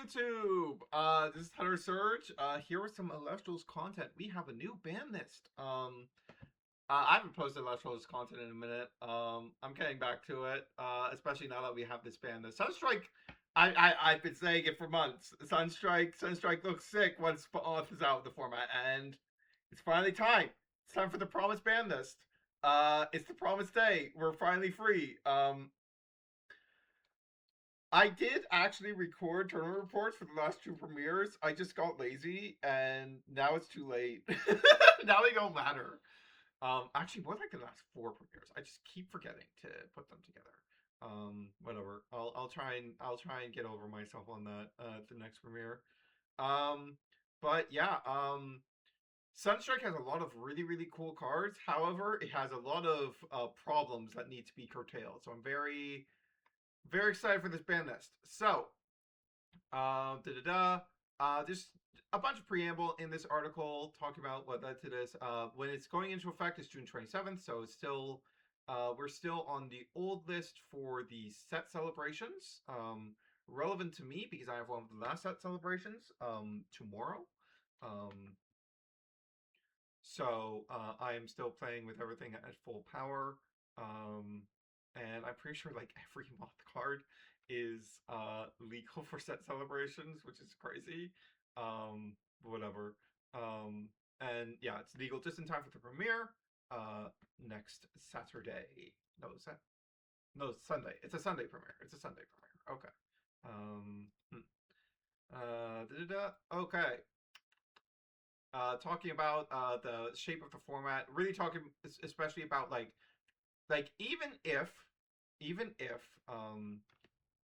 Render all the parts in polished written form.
YouTube. This is Hunter Surge. Here with some Elestrals content. We have a new ban list. I haven't posted Elestrals content in a minute. I'm getting back to it. Especially now that we have this ban list. Sunstrike. I've been saying it for months. Sunstrike looks sick once Off is out of the format, and it's finally time. It's time for the promised ban list. It's the promised day. We're finally free. I did actually record tournament reports for the last two premieres. I just got lazy, and now it's too late. Now they don't matter. Actually, more like the last four premieres. I just keep forgetting to put them together. Whatever. I'll try and get over myself on that the next premiere. Um, but yeah. Sunstrike has a lot of really cool cards. However, it has a lot of problems that need to be curtailed. So I'm very excited for this ban list. So, just a bunch of preamble in this article talking about what led to this. When it's going into effect is June 27th, so it's still we're still on the old list for the set celebrations. Relevant to me because I have one of the last set celebrations tomorrow. So I am still playing with everything at full power. And I'm pretty sure like every moth card is legal for set celebrations, which is crazy. Whatever. And yeah, it's legal just in time for the premiere next Saturday. No, no, Sunday. It's a Sunday premiere. It's a Sunday premiere. Okay. Okay. Talking about the shape of the format, really talking especially about like even if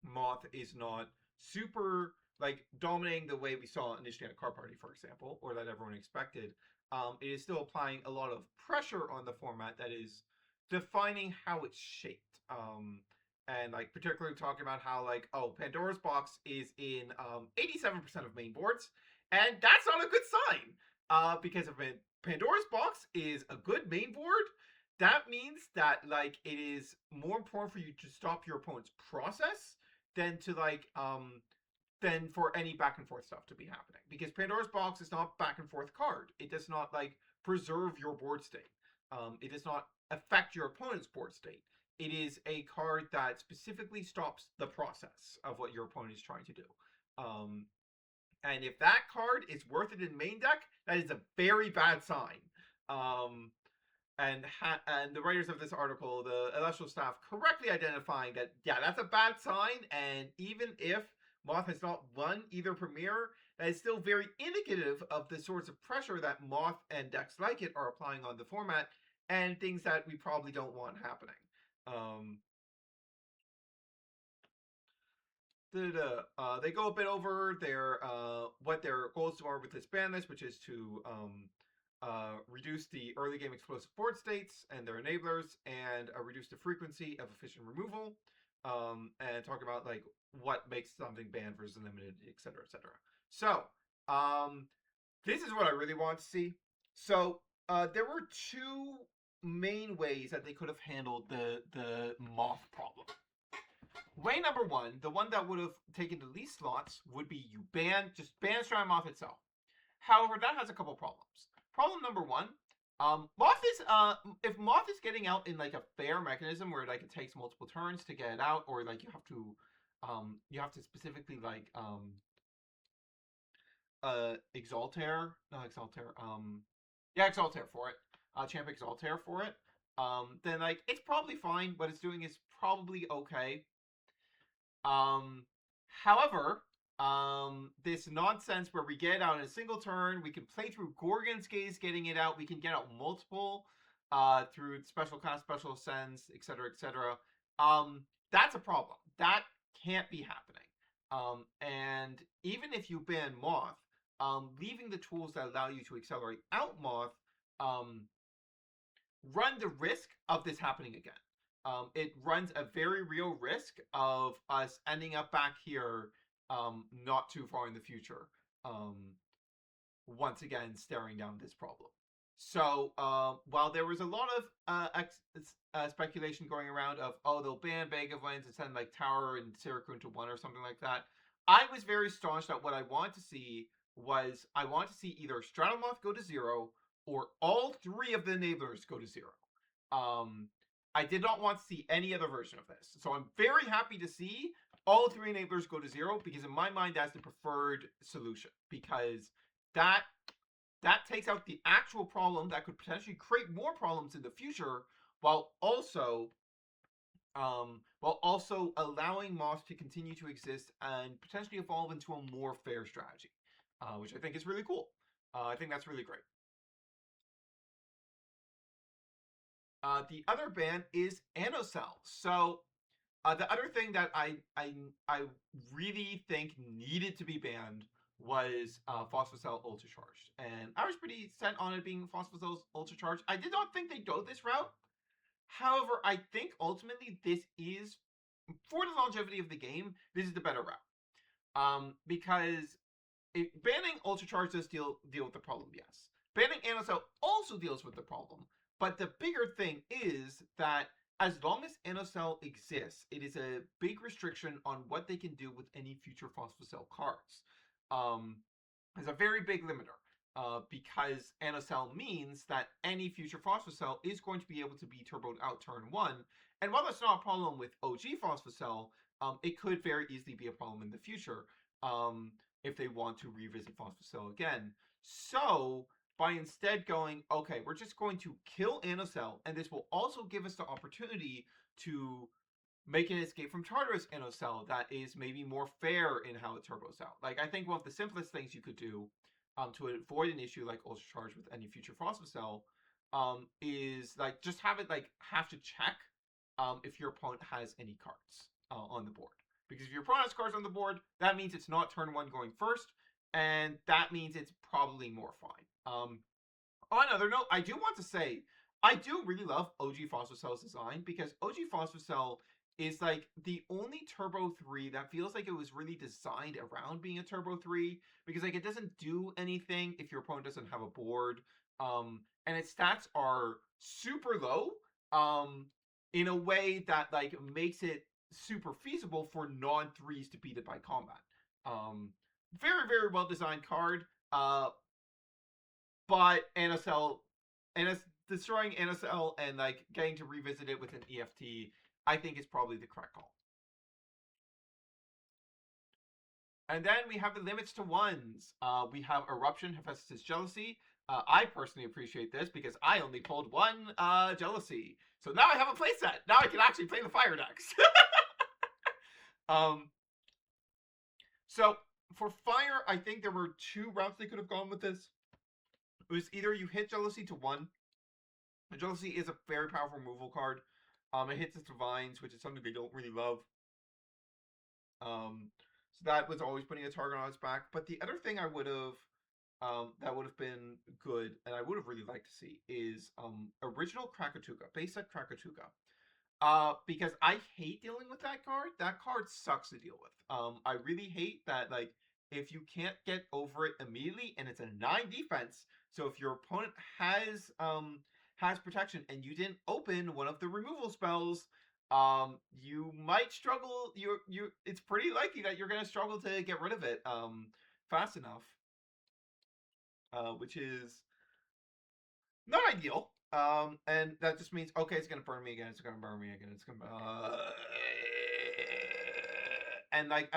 Moth is not super like dominating the way we saw initially at Car Party, for example, or that everyone expected, it is still applying a lot of pressure on the format that is defining how it's shaped. And like particularly talking about how like Pandora's Box is in 87% of main boards, and that's not a good sign. Because if Pandora's Box is a good main board, that means that like it is more important for you to stop your opponent's process than to than for any back and forth stuff to be happening. Because Pandora's Box is not back and forth card. It does not like preserve your board state. It does not affect your opponent's board state. It is a card that specifically stops the process of what your opponent is trying to do. And if that card is worth it in main deck, that is a very bad sign. And the writers of this article, the Elestrial staff, correctly identifying that, yeah, that's a bad sign, and even if Moth has not won either premiere, that is still very indicative of the sorts of pressure that Moth and decks like it are applying on the format, and things that we probably don't want happening. They go a bit over their what their goals are with this ban list, which is to reduce the early game explosive board states and their enablers, and reduce the frequency of efficient removal, and talk about like what makes something banned versus limited, etc., etc. So, this is what I really want to see. So, there were two main ways that they could have handled the moth problem. Way number one, the one that would have taken the least slots, would be you just ban Strand Moth itself. However, that has a couple problems. Problem number one, Moth is if Moth is getting out in like a fair mechanism where like it takes multiple turns to get it out, or like you have to specifically like Exaltair, not Exaltair, yeah, Exaltair for it, Champ Exaltair for it, then like it's probably fine. What it's doing is probably okay. However, this nonsense where we get it out in a single turn, we can play through Gorgon's Gaze getting it out, we can get out multiple through special class, special ascends, etc., etc. That's a problem. That can't be happening. And even if you ban Moth, leaving the tools that allow you to accelerate out Moth run the risk of this happening again. It runs a very real risk of us ending up back here not too far in the future, once again staring down this problem. So while there was a lot of speculation going around of, they'll ban Vega Vines and send like Tower and Syracuse to one or something like that, I was very staunch that what I want to see was I want to see either Stratomoth go to 0 or all 3 of the enablers go to 0. Um, I did not want to see any other version of this. So I'm very happy to see all 3 enablers go to 0 because in my mind that's the preferred solution, because that that takes out the actual problem that could potentially create more problems in the future, while also allowing Moth to continue to exist and potentially evolve into a more fair strategy, which I think is really cool. I think that's really great. The other ban is Anocell. So the other thing that I really think needed to be banned was Phosphocell Ultra Charged, and I was pretty set on it being Phosphocell Ultra Charged. I did not think they'd go this route. However, I think ultimately this is, for the longevity of the game, this is the better route. Because banning Ultra Charge does deal with the problem, yes. Banning Anocell also deals with the problem, but the bigger thing is that as long as Anocell exists, it is a big restriction on what they can do with any future Phosphocell cards. It's a very big limiter. Because Anocell means that any future Phosphocell is going to be able to be turboed out turn 1. And while that's not a problem with OG Phosphocell, it could very easily be a problem in the future if they want to revisit Phosphocell again. So, by instead going, okay, we're just going to kill Anocell, and this will also give us the opportunity to make an escape from Tartarus Anocell that is maybe more fair in how it turbos out. Like, I think one of the simplest things you could do to avoid an issue like Ultra Charge with any future Phosphocell is like just have it like have to check if your opponent has any cards on the board. Because if your opponent has cards on the board, that means it's not turn 1 going first, and that means it's probably more fine. On another note, I do want to say I do really love OG Phosphocell's design, because OG Phosphocell is like the only Turbo 3 that feels like it was really designed around being a Turbo 3, because like it doesn't do anything if your opponent doesn't have a board, and its stats are super low, in a way that like makes it super feasible for non-3s to beat it by combat. Very, very well designed card. But Anocell, and destroying Anocell and like getting to revisit it with an EFT, I think is probably the correct call. And then we have the limits to 1s. We have Eruption, Hephaestus' Jealousy. I personally appreciate this because I only pulled 1 Jealousy. So now I have a playset. Now I can actually play the fire decks. So for fire, I think there were 2 routes they could have gone with this. It was either you hit Jealousy to 1. Jealousy is a very powerful removal card. It hits its divines, which is something they don't really love. So that was always putting a target on its back. But the other thing I would have that would have been good, and I would have really liked to see, is original Krakatuka, base set Krakatuka. Because I hate dealing with that card. That card sucks to deal with. I really hate that, like, if you can't get over it immediately, and it's a 9 defense, so if your opponent has protection and you didn't open one of the removal spells, you might struggle. It's pretty likely that you're gonna struggle to get rid of it fast enough, which is not ideal. And that just means, okay, it's gonna burn me again. It's gonna burn me again. It's gonna and like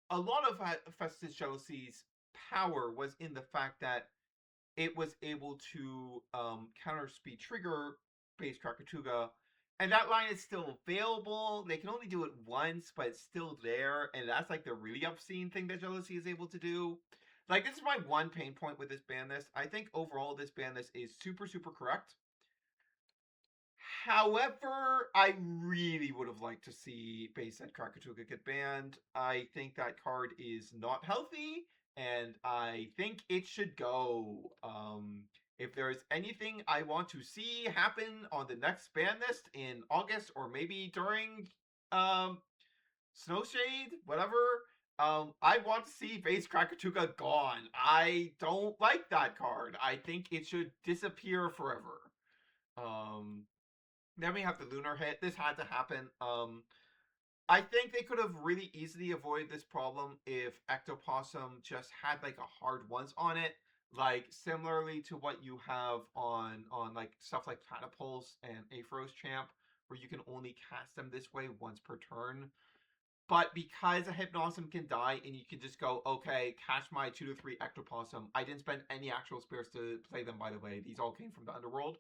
a lot of Festus Jealousy's power was in the fact that it was able to counter speed trigger base Krakatuga, and that line is still available. They can only do it once, but it's still there, and that's like the really obscene thing that Jealousy is able to do. Like, this is my one pain point with this ban list. I think overall this ban list is super, super correct. However, I really would have liked to see base set Krakatuga get banned. I think that card is not healthy, and I think it should go. If there's anything I want to see happen on the next ban list in August, or maybe during Snowshade, whatever, I want to see base Krakatuga gone. I don't like that card. I think it should disappear forever. Then we have the Lunar Hit. This had to happen. I think they could have really easily avoided this problem if Ectopossum just had like a hard once on it, like similarly to what you have on like stuff like Platypulse and Aphros Champ, where you can only cast them this way once per turn. But because a Hypnosum can die and you can just go, okay, catch my 2 to 3 Ectopossum. I didn't spend any actual spirits to play them, by the way. These all came from the Underworld.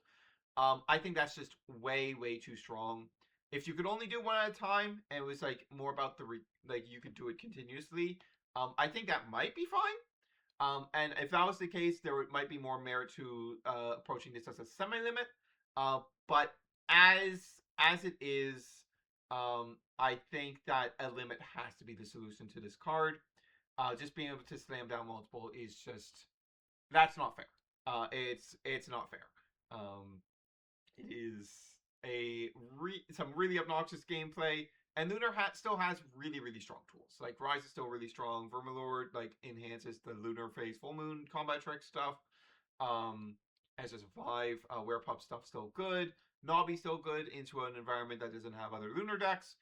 I think that's just way, way too strong. If you could only do one at a time, and it was like more about like you could do it continuously, I think that might be fine. And if that was the case, there might be more merit to approaching this as a semi-limit. But as as it is, I think that a limit has to be the solution to this card. Just being able to slam down multiple is just that's not fair. It's not fair. Um, it is some really obnoxious gameplay. And Lunar Hat still has really, really strong tools. Like Rise is still really strong. Vermilord like enhances the Lunar Phase Full Moon combat trick stuff. Um, as a survive, Werepup stuff still good. Nobby still good into an environment that doesn't have other Lunar decks.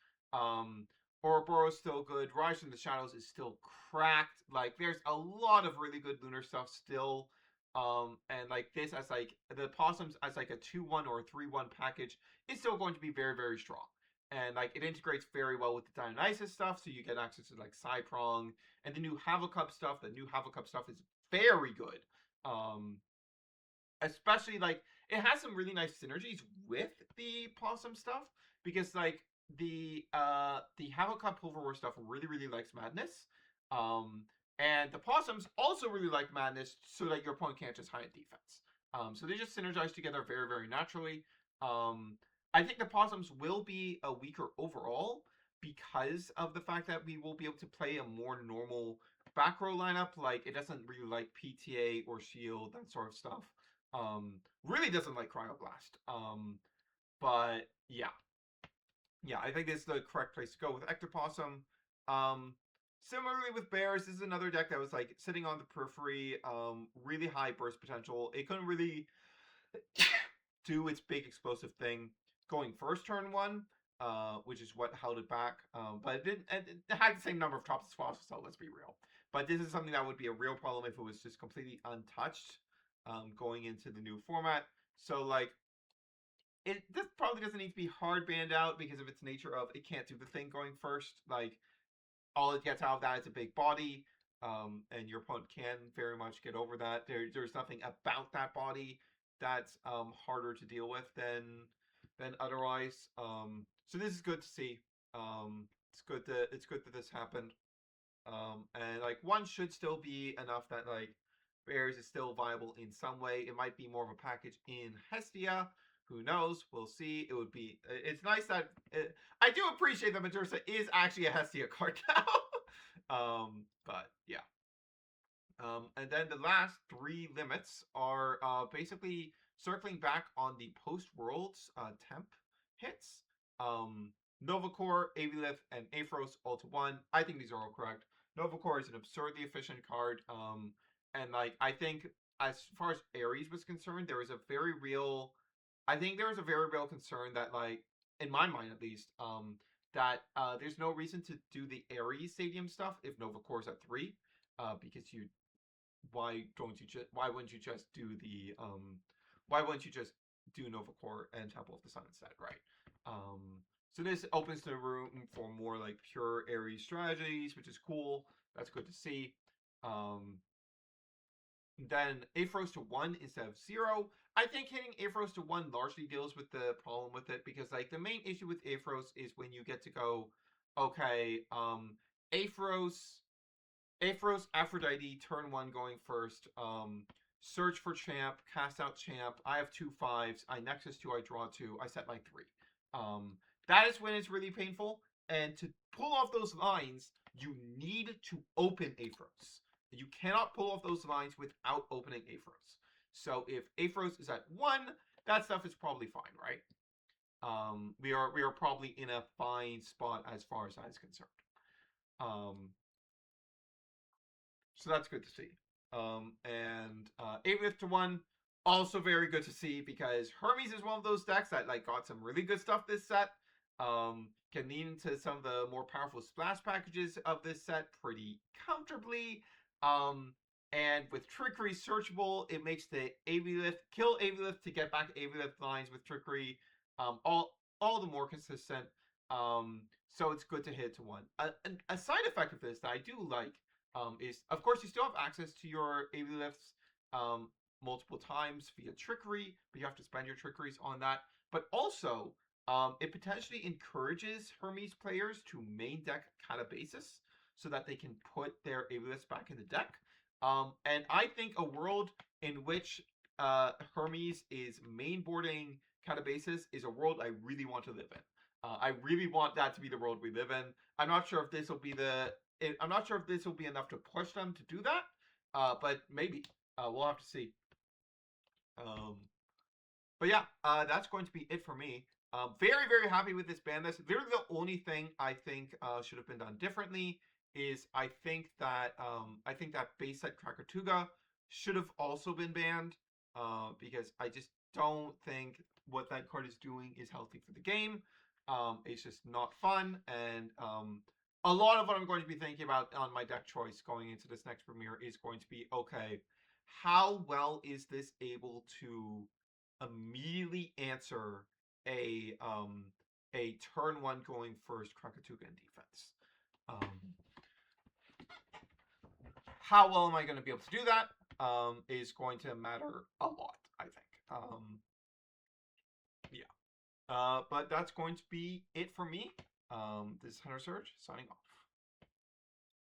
Ouroboros still good. Rise from the Shadows is still cracked. Like there's a lot of really good Lunar stuff still. And like this as like the possums as like a 2-1 or a 3-1 package is still going to be very, very strong. And like it integrates very well with the Dionysus stuff, so you get access to like Cyprong and the new Havocup stuff. The new Havocup stuff is very good. Um, Especially like it has some really nice synergies with the possum stuff because like the Havocup Pulver stuff really, really likes Madness. Um and the possums also really like Madness so that your opponent can't just hide defense. So they just synergize together very, very naturally. I think the possums will be a weaker overall because of the fact that we will be able to play a more normal back row lineup. Like it doesn't really like PTA or shield, that sort of stuff. Really doesn't like Cryoblast. But yeah, yeah, I think this is the correct place to go with Ectopossum. Um, Similarly with Bears, this is another deck that was like sitting on the periphery. Really high burst potential. It couldn't really do its big explosive thing going first turn one, which is what held it back. But it didn't. It had the same number of drops as Fossil, so let's be real. But this is something that would be a real problem if it was just completely untouched going into the new format. So like this probably doesn't need to be hard banned out because of its nature of it can't do the thing going first. Like all it gets out of that is a big body, and your opponent can very much get over that. There's nothing about that body that's harder to deal with than otherwise. So this is good to see. It's good that this happened. And like one should still be enough that like Bears is still viable in some way. It might be more of a package in Hestia. Who knows? We'll see. It would be. It's nice that I do appreciate that Majersa is actually a Hestia card now. But yeah. And then the last three limits are basically circling back on the post worlds temp hits. Novacore, Avilith, and Aphros all to one. I think these are all correct. Novacore is an absurdly efficient card. And like I think as far as Ares was concerned, there was a very real I think there was a very real concern that like in my mind at least, that there's no reason to do the Ares Stadium stuff if Novacore's at 3. Because you why wouldn't you just do the why wouldn't you just do Novacore and Temple of the Sun instead, right? So this opens the room for more like pure Ares strategies, which is cool. That's good to see. Then Aphros to 1 instead of 0. I think hitting Aphros to 1 largely deals with the problem with it because like the main issue with Aphros is when you get to go, okay, Aphros Aphrodite, turn 1 going first. Search for champ, cast out champ. I have 2 5s. I Nexus 2, I draw 2. I set my 3. That is when it's really painful. And to pull off those lines, you need to open Aphros. You cannot pull off those lines without opening Aphros. So if Aphros is at 1, that stuff is probably fine, right? We are probably in a fine spot as far as that is concerned. So that's good to see. And 8 to 1, also very good to see because Hermes is one of those decks that like got some really good stuff this set. can lean into some of the more powerful splash packages of this set pretty comfortably. Um, and with Trickery searchable, it makes the AV Lift, kill AV Lift to get back AV Lift lines with Trickery all the more consistent. So it's good to hit to one. A side effect of this that I do like is, of course, you still have access to your AV Lifts um, multiple times via Trickery, but you have to spend your Trickeries on that. But also, it potentially encourages Hermes players to main deck Catabasis so that they can put their Avilis back in the deck. And I think a world in which Hermes is mainboarding Catabasis is a world I really want to live in. I really want that to be the world we live in. I'm not sure if this will be I'm not sure if this will be enough to push them to do that, but maybe. We'll have to see. Um, but yeah, that's going to be it for me. Very, very happy with this ban list. Literally the only thing I think should have been done differently is I think that base set Krakatuga should have also been banned because I just don't think what that card is doing is healthy for the game. It's just not fun, and a lot of what I'm going to be thinking about on my deck choice going into this next premiere is going to be, okay, how well is this able to immediately answer a turn one going first Krakatuga in defense. How well am I going to be able to do that? Is going to matter a lot, I think. Yeah. But that's going to be it for me. This is Hunter Surge signing off.